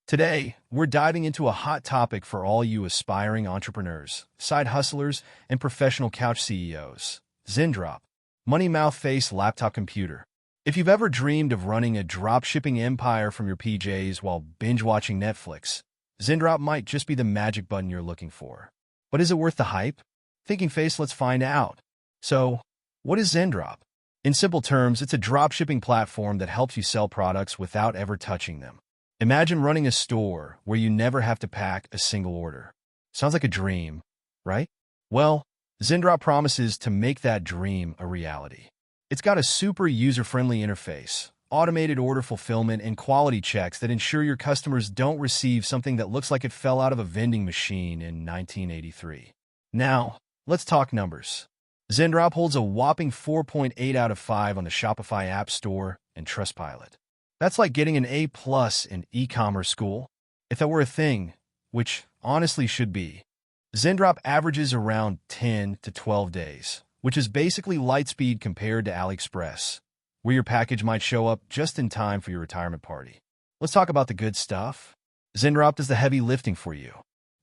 Today, we're diving into a hot topic for all you aspiring entrepreneurs, side hustlers, and professional couch CEOs. Zendrop, money mouth face laptop computer. If you've ever dreamed of running a dropshipping empire from your PJs while binge-watching Netflix, Zendrop might just be the magic button you're looking for. But is it worth the hype? Thinking face, let's find out. So, what is Zendrop? In simple terms, it's a dropshipping platform that helps you sell products without ever touching them. Imagine running a store where you never have to pack a single order. Sounds like a dream, right? Well, Zendrop promises to make that dream a reality. It's got a super user-friendly interface, automated order fulfillment, and quality checks that ensure your customers don't receive something that looks like it fell out of a vending machine in 1983. Now, let's talk numbers. Zendrop holds a whopping 4.8 out of 5 on the Shopify App Store and Trustpilot. That's like getting an A+ in e-commerce school, if that were a thing, which honestly should be. Zendrop averages around 10 to 12 days, which is basically light speed compared to AliExpress, where your package might show up just in time for your retirement party. Let's talk about the good stuff. Zendrop does the heavy lifting for you.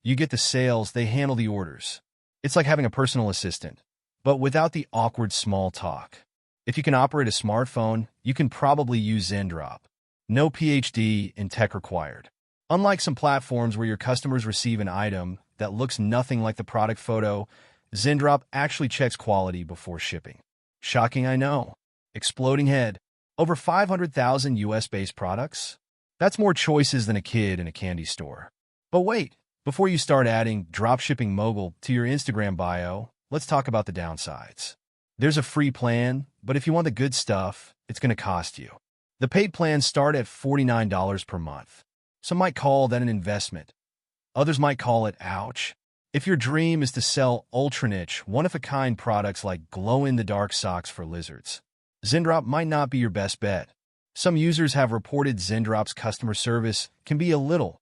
You get the sales, they handle the orders. It's like having a personal assistant, but without the awkward small talk. If you can operate a smartphone, you can probably use Zendrop. No PhD in tech required. Unlike some platforms where your customers receive an item that looks nothing like the product photo, Zendrop actually checks quality before shipping. Shocking, I know. Exploding head. Over 500,000 US-based products? That's more choices than a kid in a candy store. But wait, before you start adding dropshipping mogul to your Instagram bio, let's talk about the downsides. There's a free plan, but if you want the good stuff, it's going to cost you. The paid plans start at $49 per month. Some might call that an investment. Others might call it ouch. If your dream is to sell ultra-niche, one-of-a-kind products like glow-in-the-dark socks for lizards, Zendrop might not be your best bet. Some users have reported Zendrop's customer service can be a little,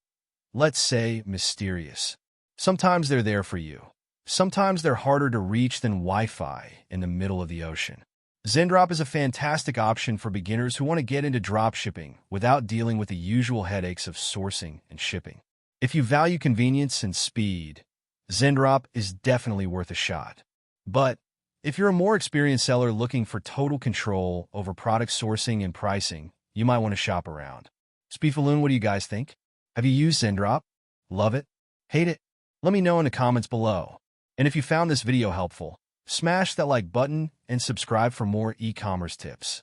let's say, mysterious. Sometimes they're there for you. Sometimes they're harder to reach than Wi-Fi in the middle of the ocean. Zendrop is a fantastic option for beginners who want to get into dropshipping without dealing with the usual headaches of sourcing and shipping. If you value convenience and speed, Zendrop is definitely worth a shot. But if you're a more experienced seller looking for total control over product sourcing and pricing, you might want to shop around. Speedfalloon, what do you guys think? Have you used Zendrop? Love it? Hate it? Let me know in the comments below. And if you found this video helpful, smash that like button and subscribe for more e-commerce tips.